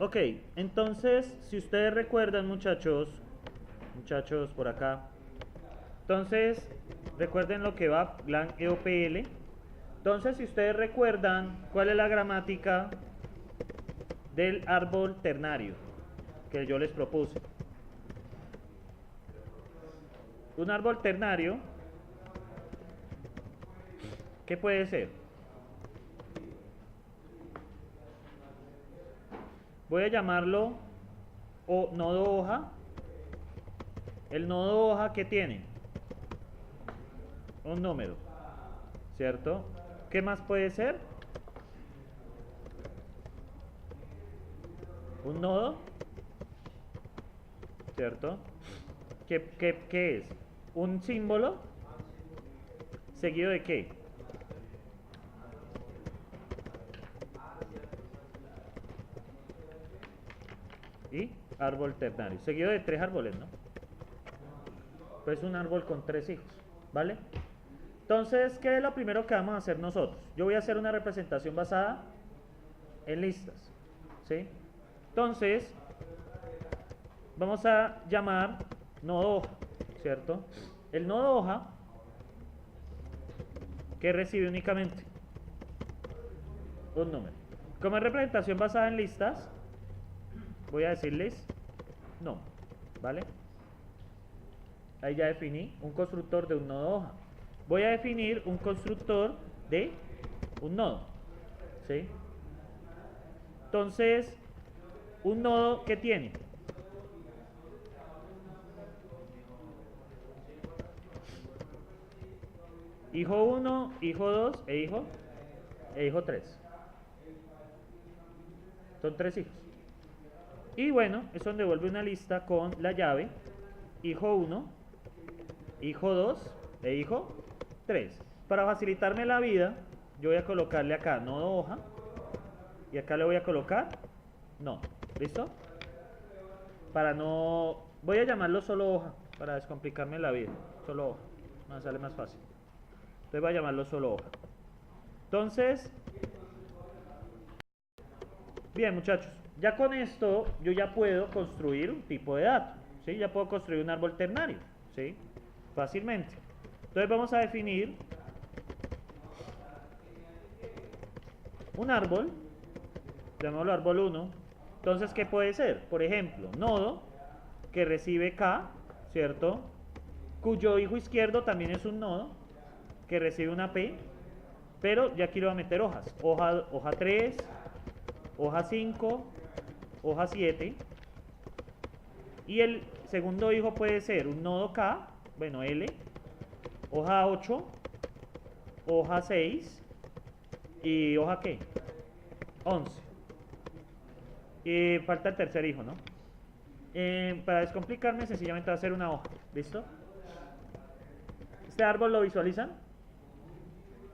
Ok, entonces, si ustedes recuerdan, muchachos por acá, entonces, recuerden lo que va, lang EOPL. Entonces, si ustedes recuerdan, ¿cuál es la gramática del árbol ternario que yo les propuse? Un árbol ternario, ¿qué puede ser? Voy a llamarlo nodo hoja. El nodo hoja, ¿qué tiene? Un número, ¿cierto? ¿Qué más puede ser? Un nodo, ¿cierto? ¿Qué es? Un símbolo seguido de qué? Y árbol ternario, seguido de 3 árboles, ¿no? Pues un árbol con 3 hijos, ¿vale? Entonces, ¿qué es lo primero que vamos a hacer nosotros? Yo voy a hacer una representación basada en listas, ¿sí? Entonces, vamos a llamar nodo hoja, ¿cierto? El nodo hoja que recibe únicamente un número. Como es representación basada en listas, voy a decirles no, ¿vale? Ahí ya definí un constructor de un nodo hoja. Voy a definir un constructor de un nodo, ¿sí? Entonces, un nodo que tiene hijo 1, hijo 2 e hijo 3. Son 3 hijos. Y bueno, eso devuelve una lista con la llave hijo 1, hijo 2 e hijo 3. Para facilitarme la vida, yo voy a colocarle acá nodo hoja y acá le voy a colocar no. ¿Listo? Para no... Voy a llamarlo solo hoja para descomplicarme la vida. Solo hoja. Me sale más fácil. Entonces voy a llamarlo solo hoja. Entonces, bien, muchachos, ya con esto yo ya puedo construir un tipo de dato, ¿sí? Ya puedo construir un árbol ternario, ¿sí? Fácilmente. Entonces vamos a definir un árbol, llamémoslo árbol 1. Entonces, ¿qué puede ser? Por ejemplo, nodo que recibe K, ¿cierto? Cuyo hijo izquierdo también es un nodo que recibe una P, pero ya aquí le voy a meter hojas. Hoja 3, hoja 5, hoja 7. Y el segundo hijo puede ser un nodo K, bueno, L, hoja 8, hoja 6 y hoja ¿qué? 11. Y falta el tercer hijo, ¿no? Para descomplicarme, sencillamente va a ser una hoja. ¿Listo? Este árbol lo visualizan.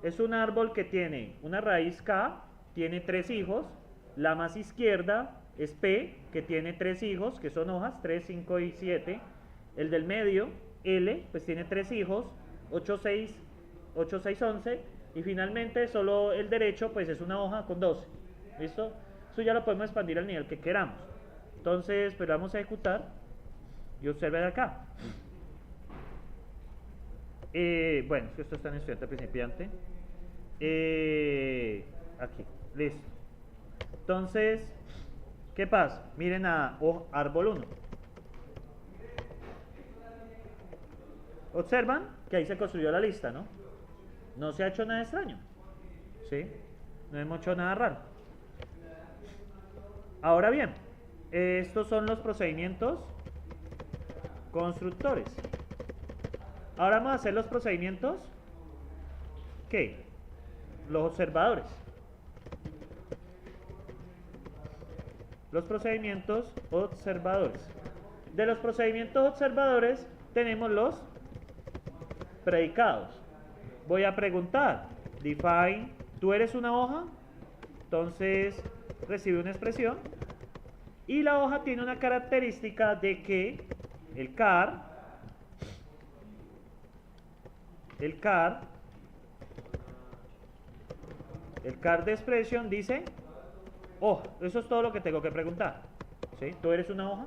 Es un árbol que tiene una raíz K, tiene 3 hijos. La más izquierda es P, que tiene 3 hijos, que son hojas, 3, 5 y 7. El del medio, L, pues tiene 3 hijos, 8, 6, 8, 6, 11. Y finalmente solo el derecho, pues es una hoja con 12. ¿Listo? Eso ya lo podemos expandir al nivel que queramos. Entonces, pues vamos a ejecutar y observen acá. Bueno, esto está en estudiante principiante. Aquí, listo. Entonces, ¿qué pasa? Miren a árbol 1. Observan que ahí se construyó la lista, ¿no? No se ha hecho nada extraño, ¿sí? No hemos hecho nada raro. Ahora bien, estos son los procedimientos constructores. Ahora vamos a hacer los procedimientos, ¿qué? Los observadores. Los procedimientos observadores. De los procedimientos observadores tenemos los predicados. Voy a preguntar, define, ¿tú eres una hoja? Entonces recibe una expresión. Y la hoja tiene una característica de que el car de expresión dice Hoja, eso es todo lo que tengo que preguntar. ¿Sí? ¿Tú eres una hoja?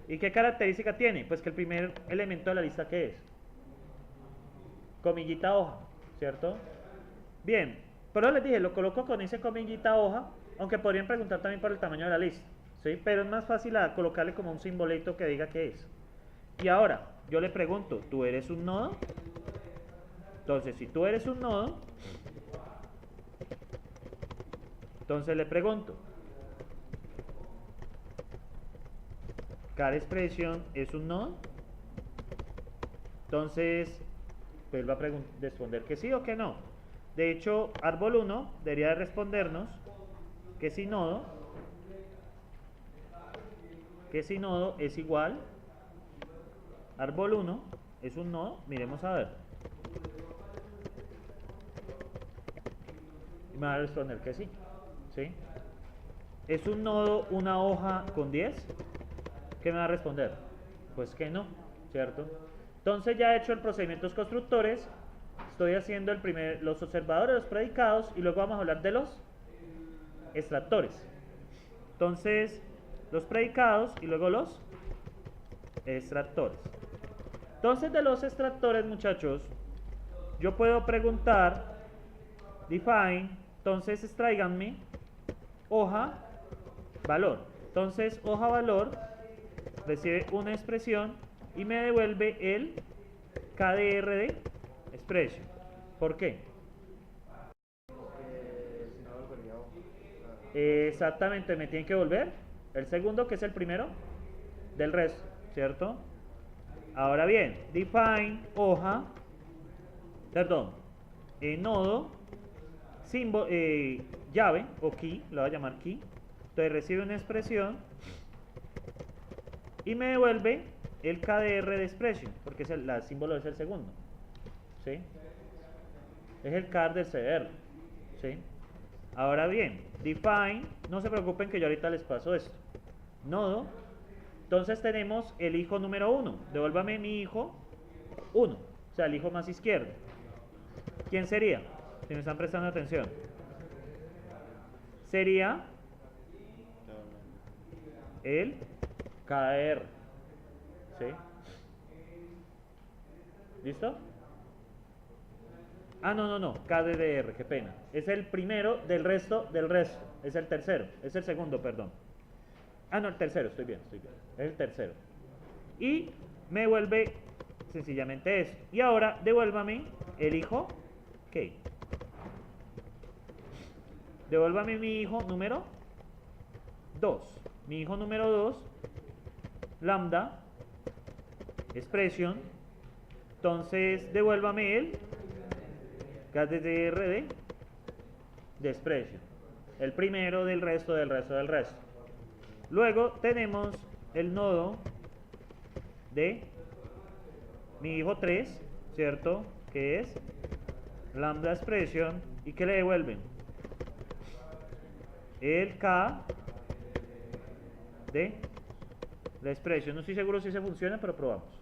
¿Y qué característica tiene? Pues que el primer elemento de la lista, ¿qué es? Comillita hoja, ¿cierto? Bien, pero les dije, lo coloco con ese comillita hoja, aunque podrían preguntar también por el tamaño de la lista, ¿sí? Pero es más fácil colocarle como un simbolito que diga qué es. Y ahora, yo le pregunto, ¿tú eres un nodo? Entonces, si tú eres un nodo, entonces le pregunto, ¿car expression es un nodo? Entonces, pues va a responder que sí o que no. De hecho, árbol 1 debería de respondernos que si nodo es igual, árbol 1 es un nodo, miremos a ver. Y me va a responder que sí, ¿sí? ¿Es un nodo una hoja con 10? ¿Qué me va a responder? Pues que no, ¿cierto? Entonces ya he hecho el procedimientos constructores, estoy haciendo los observadores, los predicados, y luego vamos a hablar de los extractores. Entonces, los predicados y luego los extractores. Entonces, de los extractores, muchachos, yo puedo preguntar, define, entonces extráiganme hoja, valor. Entonces, hoja valor recibe una expresión y me devuelve el KDR de expression. ¿Por qué? Si no volvería hoja. Exactamente, me tiene que volver el segundo, que es el primero del resto, ¿cierto? Ahora bien, define hoja, perdón, nodo, llave o key, lo voy a llamar key. Entonces recibe una expresión y me devuelve el KDR de expression, porque es el símbolo es el segundo, ¿sí? Es el CAR del CDR, ¿sí? Ahora bien, define, no se preocupen que yo ahorita les paso esto. Nodo, entonces tenemos el hijo número 1, devuélvame mi hijo 1, o sea, el hijo más izquierdo. ¿Quién sería? Si me están prestando atención. Sería el KR, ¿sí? ¿Listo? Ah, no, KDDR, qué pena. Es el primero del resto, es el tercero, es el segundo, perdón. Ah, no, el tercero, estoy bien, es el tercero. Y me devuelve sencillamente eso. Y ahora devuélvame el hijo K. Devuélvame mi hijo número 2. Mi hijo número 2, lambda, expression. Entonces devuélvame el KDDR de expression. El primero del resto, del resto, del resto. Luego tenemos el nodo de mi hijo 3, ¿cierto? Que es lambda expression. ¿Y qué le devuelven? El K de la expresión. No estoy seguro si se funciona, pero probamos.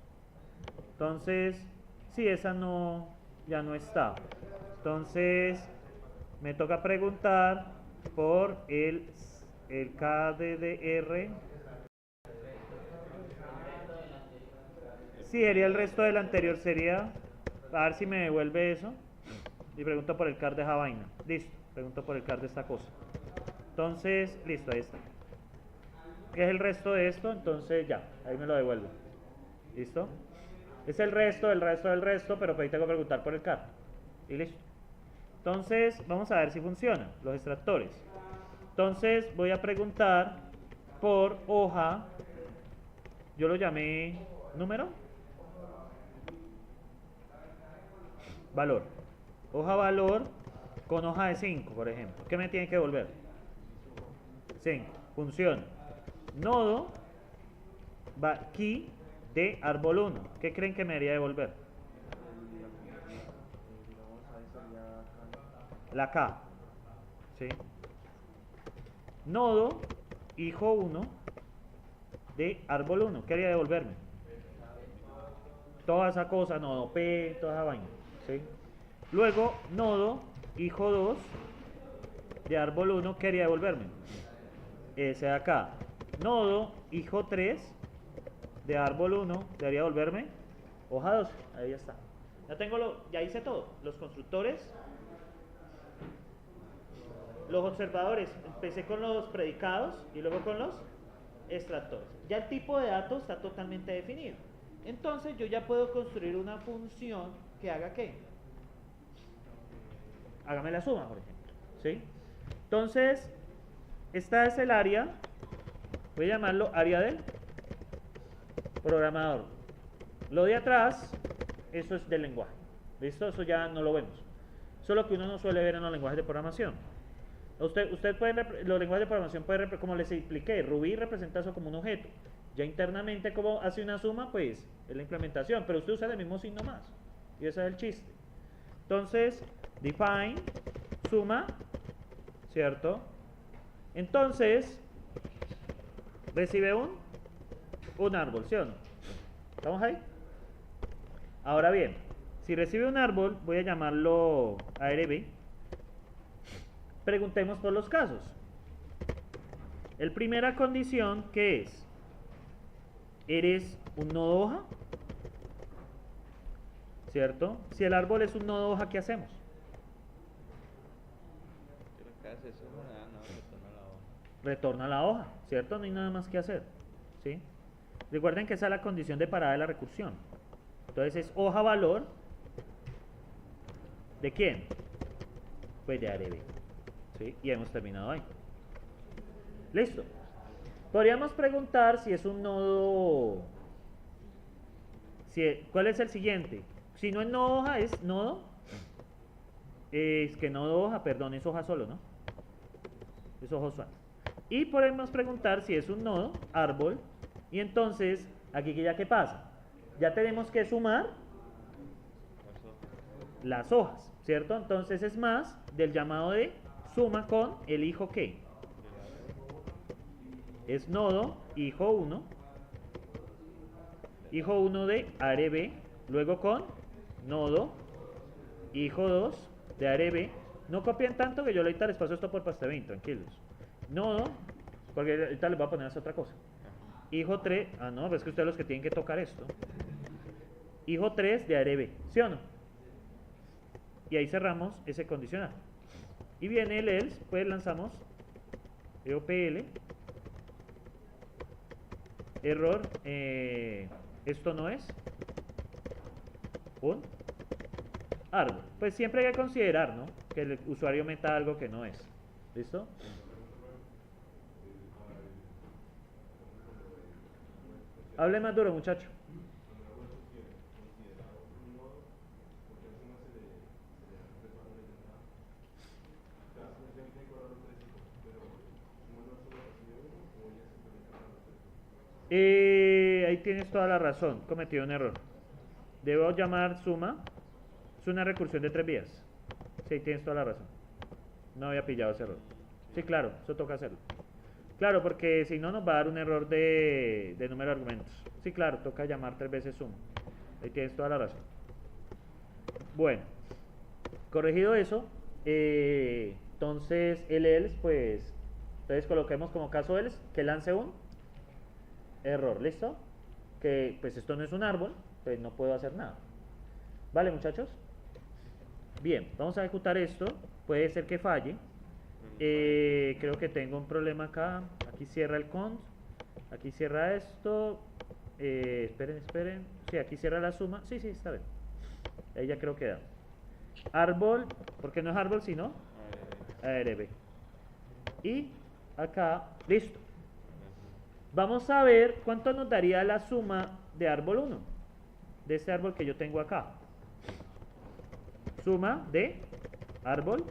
Entonces, si esa no, ya no está. Entonces, me toca preguntar por el KDDR. Si sería el resto del anterior, sería, a ver si me devuelve eso. Y pregunto por el card de esa vaina. Listo, pregunto por el card de esta cosa. Entonces, listo, ahí está. ¿Qué es el resto de esto? Entonces ya, ahí me lo devuelve. ¿Listo? Es el resto, el resto, el resto, pero ahí tengo que preguntar por el card. Y listo. Entonces, vamos a ver si funciona, los extractores. Entonces, voy a preguntar por hoja. Yo lo llamé número. Valor. Hoja valor con hoja de 5, por ejemplo. ¿Qué me tiene que devolver? 5. Función. Nodo key de árbol 1. ¿Qué creen que me debería devolver? La K. ¿Sí? Nodo hijo 1 de árbol 1. ¿Qué haría devolverme? Toda esa cosa, nodo P, toda esa vaina. ¿Sí? Luego, nodo hijo 2 de árbol 1 quería devolverme. Ese de acá. Nodo, hijo 3 de árbol 1 debería devolverme hoja 2. Ahí está. Ya hice todo. Los constructores, los observadores. Empecé con los predicados y luego con los extractores. Ya el tipo de datos está totalmente definido. Entonces yo ya puedo construir una función que haga ¿qué? Hágame la suma, por ejemplo. ¿Sí? Entonces, esta es el área. Voy a llamarlo área del programador. Lo de atrás, eso es del lenguaje. ¿Listo? Eso ya no lo vemos. Eso es lo que uno no suele ver en los lenguajes de programación. Usted puede, los lenguajes de programación puede, como les expliqué, Ruby representa eso como un objeto. Ya internamente, como hace una suma, pues es la implementación. Pero usted usa el mismo signo más. Y ese es el chiste. Entonces, define, suma, ¿cierto? Entonces, recibe un árbol, ¿sí o no? ¿Estamos ahí? Ahora bien, si recibe un árbol, voy a llamarlo ARB. Preguntemos por los casos. El primera condición, ¿qué es? ¿Eres un nodo hoja? ¿Cierto? Si el árbol es un nodo hoja, ¿qué hacemos? Retorna la hoja, ¿cierto? No hay nada más que hacer, ¿sí? Recuerden que esa es la condición de parada de la recursión. Entonces es hoja valor, ¿de quién? Pues de ARB, ¿sí? Y hemos terminado ahí. Listo. Podríamos preguntar si es un nodo, ¿cuál es el siguiente? Si no es nodo hoja, es nodo, es que nodo hoja, perdón, es hoja solo, ¿no? Es hoja usual. Y podemos preguntar si es un nodo, árbol, y entonces, aquí ya ¿qué pasa? Ya tenemos que sumar las hojas, ¿cierto? Entonces es más del llamado de suma con el hijo que es nodo, hijo 1 de ARB, luego con nodo, hijo 2 de ARB. No copien tanto que yo ahorita les paso esto por Pastebin, tranquilos. Nodo, porque ahorita les voy a poner esa otra cosa. Hijo 3, no, pero es que ustedes los que tienen que tocar esto. Hijo 3 de ARB, ¿sí o no? Y ahí cerramos ese condicional. Y viene el else, pues lanzamos EOPL, error, esto no es un árbol. Pues siempre hay que considerar, ¿no? Que el usuario meta algo que no es. ¿Listo? Hable más duro, muchacho. Ahí tienes toda la razón, cometido un error. Debo llamar suma. Es una recursión de 3 vías. Sí, tienes toda la razón. No había pillado ese error. Sí, claro, eso toca hacerlo. Claro, porque si no nos va a dar un error de número de argumentos. Sí, claro, toca llamar 3 veces suma. Ahí tienes toda la razón. Bueno, corregido eso, entonces el else, pues, entonces coloquemos como caso else que lance un error, ¿listo? Que pues esto no es un árbol, pues no puedo hacer nada. ¿Vale, muchachos? Bien, vamos a ejecutar esto. Puede ser que falle. Creo que tengo un problema acá. Aquí cierra el cont. Aquí cierra esto. Esperen. Sí, aquí cierra la suma. Sí, está bien. Ahí ya creo que da. Árbol, porque no es árbol sino ARB. Y acá, listo. Vamos a ver cuánto nos daría la suma de árbol 1. De este árbol que yo tengo acá. Suma de árbol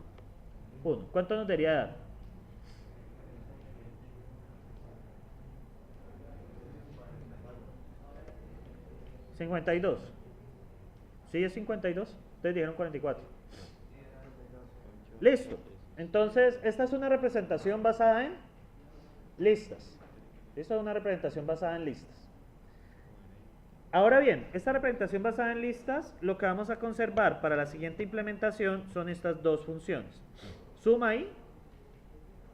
1. ¿Cuánto nos debería dar? 52. ¿Sí es 52? Ustedes dijeron 44. Listo. Entonces, esta es una representación basada en listas. Esta es una representación basada en listas. Ahora bien, esta representación basada en listas, lo que vamos a conservar para la siguiente implementación son estas dos funciones. Suma y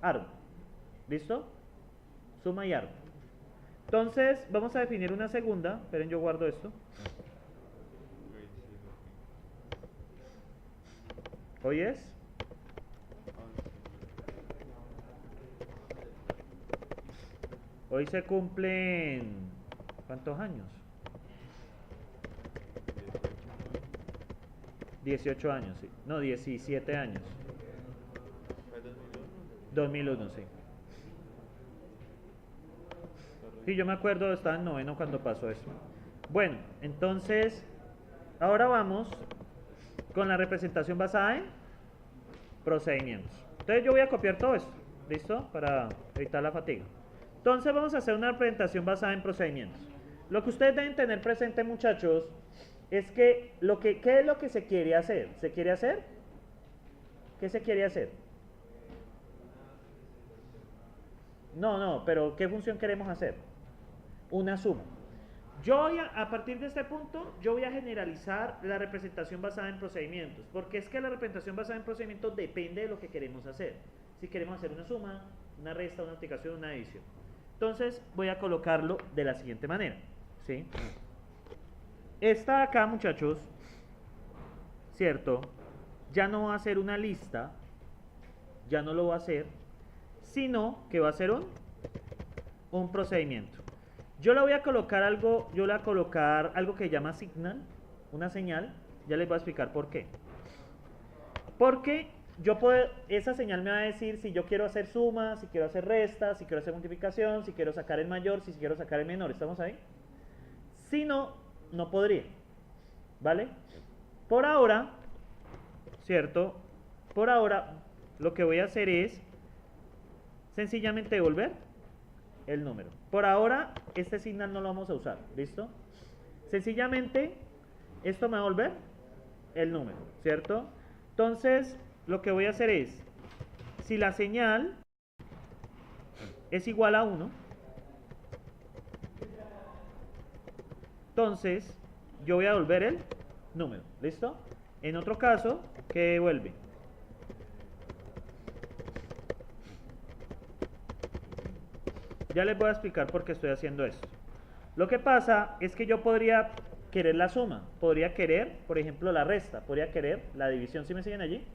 árbol. ¿Listo? Suma y árbol. Entonces, vamos a definir una segunda. Esperen, yo guardo esto. Hoy es hoy se cumplen ¿cuántos años? 18 años, sí. No, 17 años. 2001, sí. Sí, yo me acuerdo, estaba en noveno cuando pasó eso. Bueno, entonces, ahora vamos con la representación basada en procedimientos. Entonces yo voy a copiar todo esto, ¿listo? Para evitar la fatiga. Entonces vamos a hacer una representación basada en procedimientos. Lo que ustedes deben tener presente, muchachos, es que, ¿qué es lo que se quiere hacer? ¿Se quiere hacer? ¿Qué se quiere hacer? No, pero ¿qué función queremos hacer? Una suma. Yo voy a partir de este punto, yo voy a generalizar la representación basada en procedimientos, porque es que la representación basada en procedimientos depende de lo que queremos hacer. Si queremos hacer una suma, una resta, una multiplicación, una división. Entonces voy a colocarlo de la siguiente manera, ¿sí? Esta de acá, muchachos, ¿cierto? Ya no va a ser una lista, ya no lo va a hacer, sino que va a ser un procedimiento. Yo le voy a colocar algo, que se llama signal, una señal. Ya les voy a explicar por qué. Porque esa señal me va a decir si yo quiero hacer suma, si quiero hacer resta, si quiero hacer multiplicación, si quiero sacar el mayor, si quiero sacar el menor. ¿Estamos ahí? Si no, no podría. ¿Vale? Por ahora, ¿cierto? Por ahora, lo que voy a hacer es sencillamente devolver el número. Por ahora, este signal no lo vamos a usar, ¿listo? Sencillamente, esto me va a devolver el número, ¿cierto? Entonces, lo que voy a hacer es, si la señal es igual a 1, entonces, yo voy a devolver el número, ¿listo? En otro caso, ¿qué devuelve? Ya les voy a explicar por qué estoy haciendo esto. Lo que pasa es que yo podría querer la suma, podría querer, por ejemplo, la resta, podría querer la división, ¿sí me siguen allí?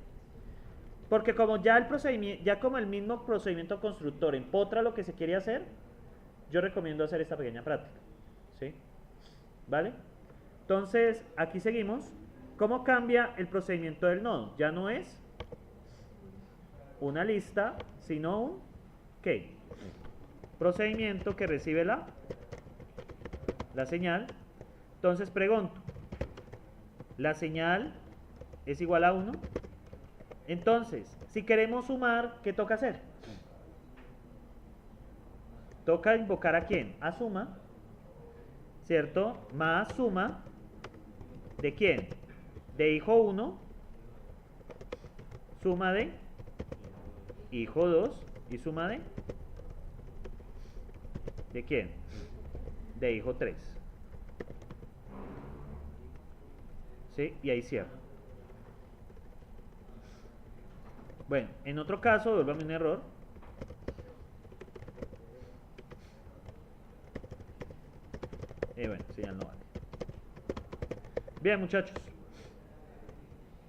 Porque como ya el procedimiento, ya como el mismo procedimiento constructor empotra lo que se quiere hacer, yo recomiendo hacer esta pequeña práctica, ¿sí? ¿Vale? Entonces, aquí seguimos. ¿Cómo cambia el procedimiento del nodo? Ya no es una lista, sino un ¿qué? Procedimiento que recibe la señal. Entonces pregunto, ¿la señal es igual a 1? Entonces, si queremos sumar, ¿qué toca hacer? Toca invocar ¿a quién? A suma, ¿cierto? Más suma, ¿de quién? De hijo 1, suma de hijo 2 y suma ¿de quién? De hijo 3. ¿Sí? Y ahí cierro. Bueno, en otro caso, devuélvame un error. Bueno, señal no vale. Bien, muchachos.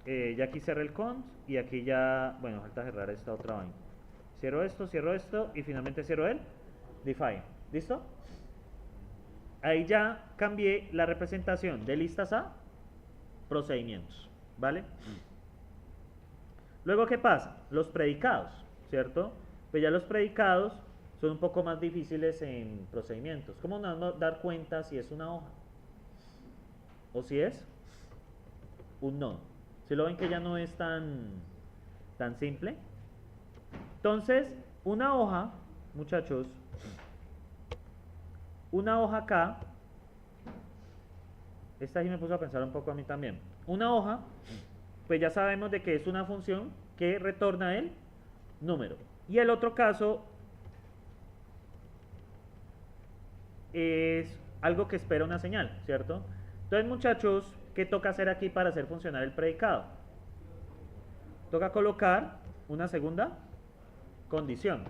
Ya aquí cerré el cont y aquí ya, bueno, falta cerrar esta otra vaina. Cierro esto y finalmente cierro el define. ¿Listo? Ahí ya cambié la representación de listas a procedimientos, ¿vale? Luego, ¿qué pasa? Los predicados, ¿cierto? Pues ya los predicados son un poco más difíciles en procedimientos. ¿Cómo nos vamos a dar cuenta si es una hoja? O si es un nodo. Si lo ven que ya no es tan simple. Entonces, una hoja, muchachos, una hoja acá, esta sí me puso a pensar un poco a mí también. Una hoja, pues ya sabemos de que es una función que retorna el número. Y el otro caso es algo que espera una señal, ¿cierto? Entonces, muchachos, ¿qué toca hacer aquí para hacer funcionar el predicado? Toca colocar una segunda condición.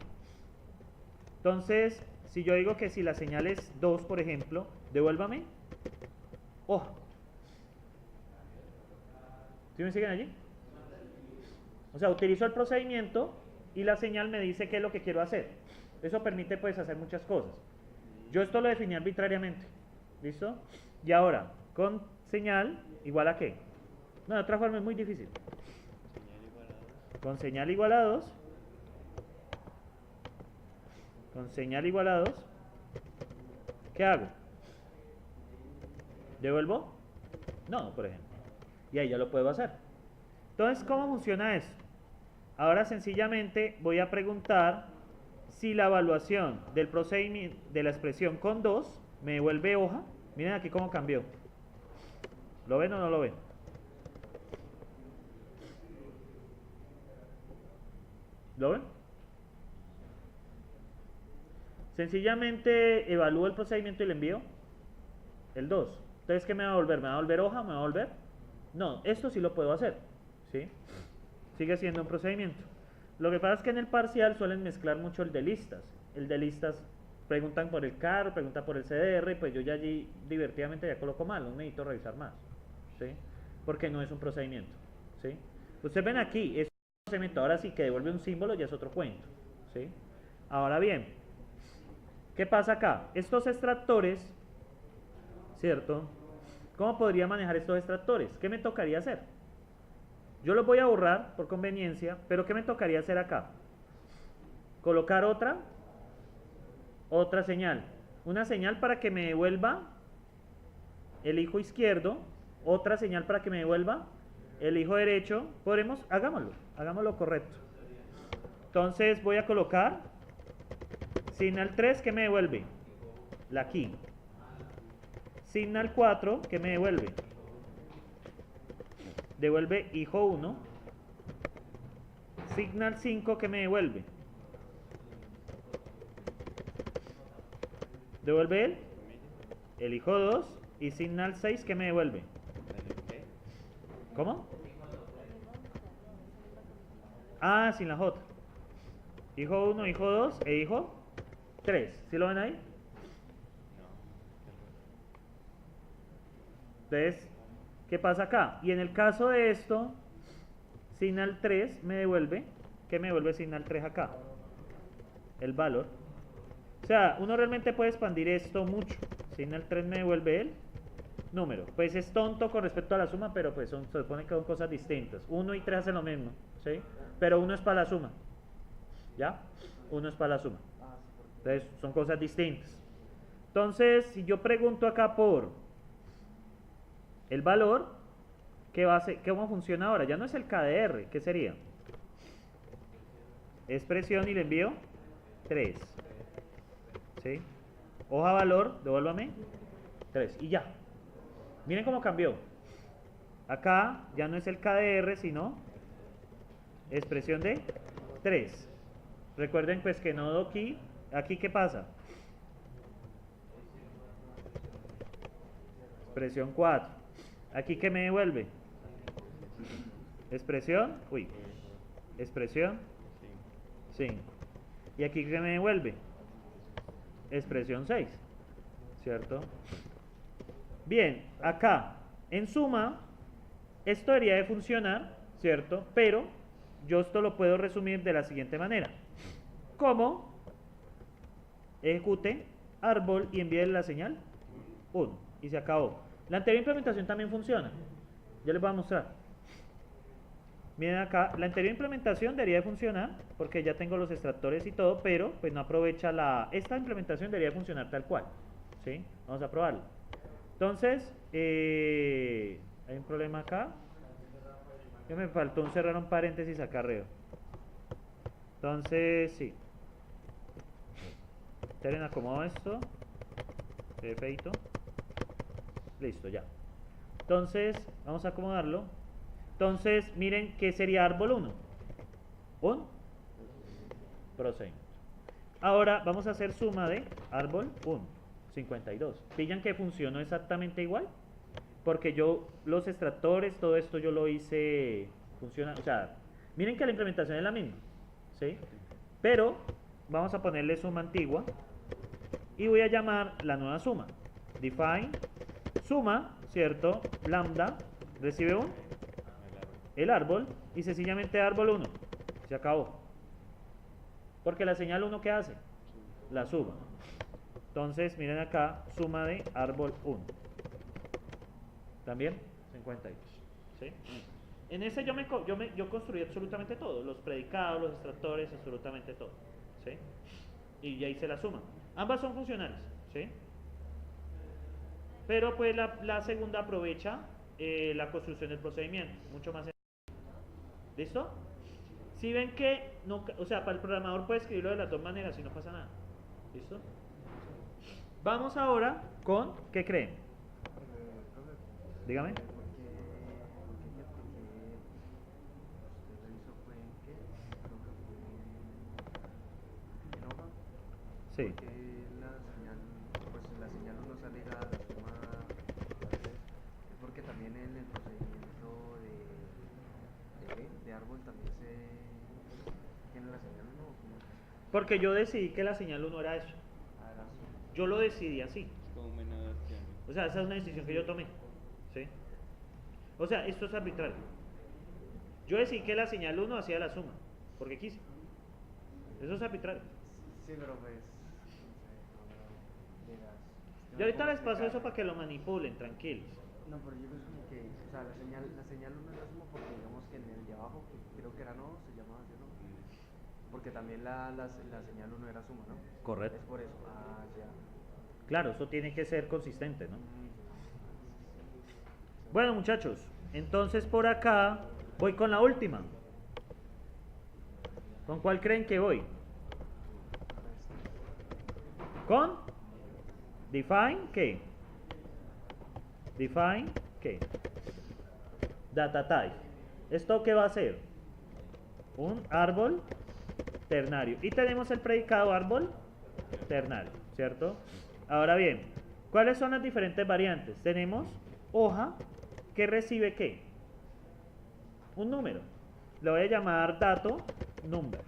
Entonces, si yo digo que si la señal es 2, por ejemplo, devuélvame hoja. ¿Sí me siguen allí? O sea, utilizo el procedimiento y la señal me dice qué es lo que quiero hacer. Eso permite pues hacer muchas cosas. Yo esto lo definí arbitrariamente. ¿Listo? Y ahora, con señal igual a qué. No, de otra forma es muy difícil. Con señal igual a 2. Con señal igual a 2. ¿Qué hago? ¿Devuelvo? No, por ejemplo. Y ahí ya lo puedo hacer. Entonces, ¿cómo funciona eso? Ahora sencillamente voy a preguntar si la evaluación del procedimiento de la expresión con 2 me devuelve hoja. Miren aquí cómo cambió. ¿Lo ven o no lo ven? ¿Lo ven? Sencillamente evalúo el procedimiento y le envío el 2. Entonces, ¿qué me va a devolver? ¿Me va a devolver hoja? ¿Me va a devolver? No, esto sí lo puedo hacer. ¿Sí? Sigue siendo un procedimiento. Lo que pasa es que en el parcial suelen mezclar mucho el de listas. El de listas preguntan por el CAR, preguntan por el CDR, pues yo ya allí divertidamente ya coloco mal, no necesito revisar más. ¿Sí? Porque no es un procedimiento. ¿Sí? Ustedes ven aquí, es un procedimiento. Ahora sí que devuelve un símbolo ya es otro cuento. ¿Sí? Ahora bien, ¿qué pasa acá? Estos extractores, ¿cierto? ¿Cómo podría manejar estos extractores? ¿Qué me tocaría hacer? Yo los voy a borrar por conveniencia, pero ¿qué me tocaría hacer acá? Colocar otra señal. Una señal para que me devuelva el hijo izquierdo, otra señal para que me devuelva el hijo derecho. Hagámoslo correcto. Entonces voy a colocar signal 3 que me devuelve la key. Signal 4 que me devuelve hijo 1. Signal 5 que me devuelve el hijo 2. Y signal 6 que me devuelve. ¿Cómo? Ah, sin la J. Hijo 1, hijo 2 e hijo 3. ¿Sí lo ven ahí? Entonces, ¿qué pasa acá? Y en el caso de esto, signal 3 me devuelve. ¿Qué me devuelve signal 3 acá? El valor. O sea, uno realmente puede expandir esto mucho. Signal 3 me devuelve el número. Pues es tonto con respecto a la suma, pero pues se supone que son cosas distintas. 1 y 3 hacen lo mismo, ¿sí? Pero uno es para la suma. ¿Ya? Uno es para la suma. Entonces, son cosas distintas. Entonces, si yo pregunto acá por el valor, ¿cómo funciona ahora? Ya no es el KDR, ¿qué sería? Expresión y le envío 3. ¿Sí? Hoja valor, devuélvame 3. Y ya. Miren cómo cambió. Acá ya no es el KDR, sino expresión de 3. Recuerden pues que nodo aquí, ¿qué pasa? Expresión 4. ¿Aquí qué me devuelve? Expresión 5. ¿Y aquí qué me devuelve? Expresión 6. ¿Cierto? Bien, acá, en suma, esto debería de funcionar, ¿cierto? Pero yo esto lo puedo resumir de la siguiente manera. Como ejecute árbol y envíe la señal 1 y se acabó. La anterior implementación también funciona. Ya les voy a mostrar. Miren acá, la anterior implementación debería de funcionar porque ya tengo los extractores y todo, pero pues no aprovecha esta implementación debería de funcionar tal cual. ¿Sí? Vamos a probarlo. Entonces, hay un problema acá. Que me faltó cerrar un paréntesis acá arriba. Entonces, sí. Esperen, acomodo esto. Perfecto. Listo, ya. Entonces, vamos a acomodarlo. Entonces, miren qué sería árbol 1. Un procedimiento. Ahora vamos a hacer suma de árbol 1, 52. ¿Pillan que funcionó exactamente igual? Porque yo, los extractores, todo esto yo lo hice, funciona, o sea, miren que la implementación es la misma, ¿sí? Pero vamos a ponerle suma antigua y voy a llamar la nueva suma. Define suma, ¿cierto? Lambda recibe el árbol y sencillamente árbol 1. Se acabó. Porque la señal 1, ¿qué hace? La suma. Entonces, miren acá, suma de árbol 1. ¿También? 52. ¿Sí? En ese yo construí absolutamente todo. Los predicados, los extractores, absolutamente todo. ¿Sí? Y ya hice la suma. Ambas son funcionales. ¿Sí? Pero pues la segunda aprovecha la construcción del procedimiento. Mucho más sencillo. ¿Listo? Si ven que, no, o sea, para el programador puede escribirlo de las dos maneras y no pasa nada. ¿Listo? Vamos ahora con, ¿qué creen? Dígame. Sí. Porque la señal 1 sale a la suma 3, es porque también en el procedimiento de árbol también se tiene la señal 1. Porque yo decidí que la señal 1 era eso. Yo lo decidí así. O sea, esa es una decisión que yo tomé. ¿Sí? O sea, esto es arbitrario. Yo decidí que la señal 1 hacía la suma, porque quise. Eso es arbitrario. Sí, pero pues, Yo ahorita les paso eso para que lo manipulen, tranquilos. no, pero yo creo como que, o sea, la señal 1 es la suma porque digamos que en el de abajo, que creo que era no, se llamaba así, ¿no? Porque también la señal 1 era suma, ¿no? Correcto. Es por eso. Ah, ya. Claro, eso tiene que ser consistente, ¿no? Bueno, muchachos, entonces por acá voy con la última. ¿Con cuál creen que voy? ¿Con? Define, ¿qué? Define, ¿qué? Data type. ¿Esto qué va a ser? Un árbol ternario. Y tenemos el predicado árbol ternario, ¿cierto? Ahora bien, ¿cuáles son las diferentes variantes? Tenemos hoja que recibe ¿qué? Un número. Le voy a llamar dato number.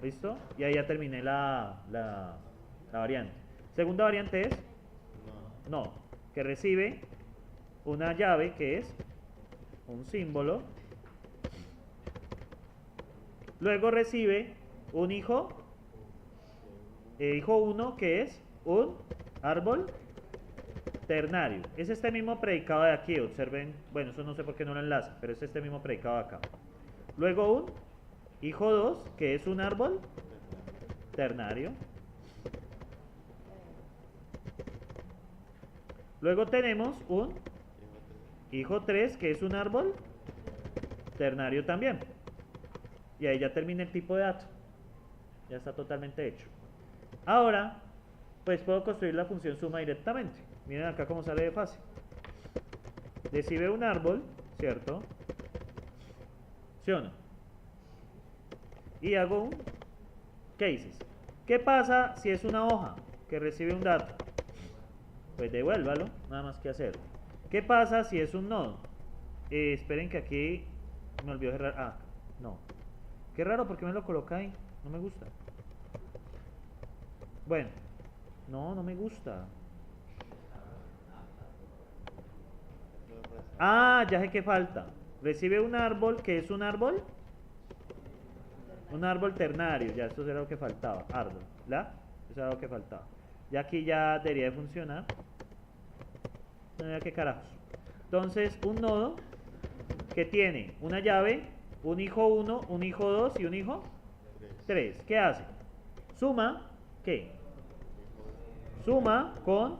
¿Listo? Y ahí ya terminé la variante. Segunda variante es no, que recibe una llave que es un símbolo. Luego recibe un hijo 1 que es un árbol ternario. Es este mismo predicado de aquí, observen, bueno, eso no sé por qué no lo enlaza, pero es este mismo predicado de acá. Luego un hijo 2 que es un árbol ternario. Luego tenemos un hijo 3 que es un árbol ternario también. Y ahí ya termina el tipo de dato. Ya está totalmente hecho. Ahora, pues puedo construir la función suma directamente. Miren acá cómo sale de fácil. Recibe un árbol, ¿cierto? ¿Sí o no? Y hago un cases. ¿Qué pasa si es una hoja que recibe un dato? Pues devuélvalo, nada más que hacer. ¿Qué pasa si es un nodo? Esperen que aquí me olvidó cerrar. Ah, no. Qué raro, porque me lo coloca ahí. No me gusta. Bueno, no me gusta. Ah, ya sé que falta. Recibe un árbol que es un árbol. Un árbol ternario. Ya, esto era lo que faltaba. Árbol. ¿La? Eso era lo que faltaba. Ya aquí ya debería de funcionar. No, ya qué carajos. Entonces, un nodo que tiene una llave, un hijo 1, un hijo 2 y un hijo 3. ¿Qué hace? Suma, ¿qué? Suma con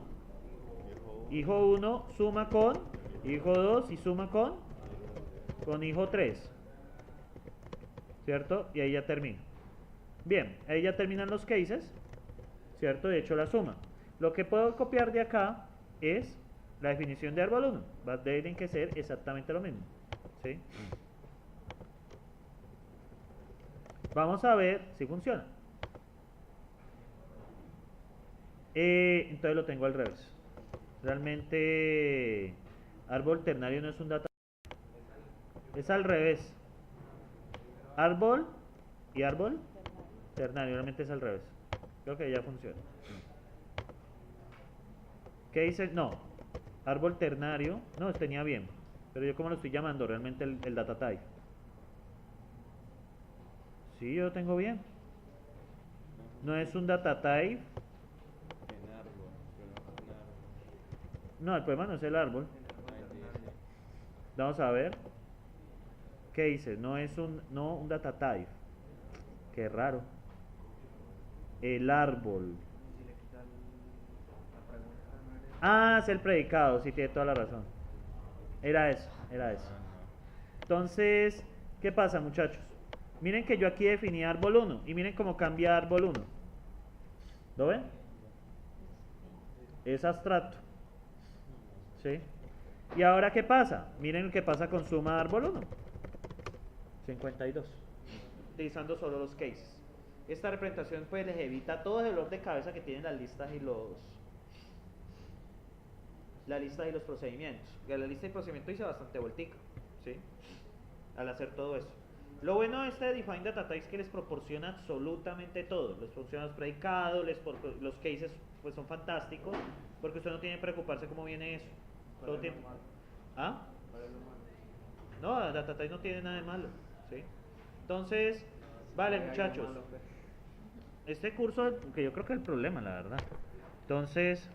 hijo 1, suma con hijo 2 y suma con hijo 3. ¿Cierto? Y ahí ya termina. Bien, ahí ya terminan los cases. ¿Cierto? De hecho la suma. Lo que puedo copiar de acá es la definición de árbol 1. Deben que ser exactamente lo mismo. ¿Sí? Vamos a ver si funciona. Entonces lo tengo al revés. Realmente árbol ternario no es un data. Es al revés. Árbol y árbol Ternario, realmente es al revés. Creo que ya funciona. ¿Qué dice? No. Árbol ternario. No, tenía bien. Pero yo como lo estoy llamando realmente el data type. Sí, yo lo tengo bien. No es un data type. En árbol, pero no es un árbol. No, el problema no es el árbol. Ahí dice. Vamos a ver. ¿Qué dice? No es un data type. Qué raro. El árbol. Y si le quita la pregunta, no eres. Ah, es el predicado, sí, tiene toda la razón. Era eso, era eso. Ah, no. Entonces, ¿qué pasa, muchachos? Miren que yo aquí definí árbol 1 y miren cómo cambia árbol 1. ¿Lo ven? Es abstracto. ¿Sí? ¿Y ahora qué pasa? Miren qué pasa con suma árbol 1. 52. Utilizando solo los cases. Esta representación pues les evita todo el dolor de cabeza que tienen las listas y los procedimientos. Y la lista y procedimiento hice bastante voltica, ¿sí? Al hacer todo eso. Lo bueno de este Define Data Types es que les proporciona absolutamente todo. Les funciona los predicados, los cases pues son fantásticos, porque usted no tiene que preocuparse cómo viene eso. Todo tiene... ¿Ah? No, Data Types no tiene nada de malo, ¿sí? Entonces, vale, muchachos. Este curso, que yo creo que es el problema, la verdad. Entonces,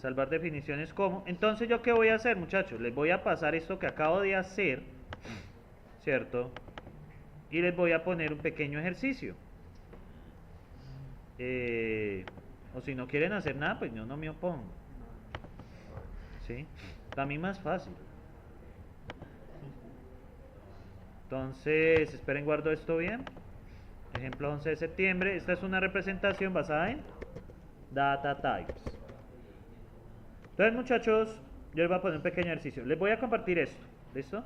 salvar definiciones como. Entonces, ¿yo qué voy a hacer, muchachos? Les voy a pasar esto que acabo de hacer, ¿cierto? Y les voy a poner un pequeño ejercicio. O si no quieren hacer nada, pues yo no me opongo. ¿Sí? También más fácil. Entonces, esperen, guardo esto bien. Ejemplo 11 de septiembre. Esta es una representación basada en data types. Entonces, muchachos, yo les voy a poner un pequeño ejercicio. Les voy a compartir esto. ¿Listo?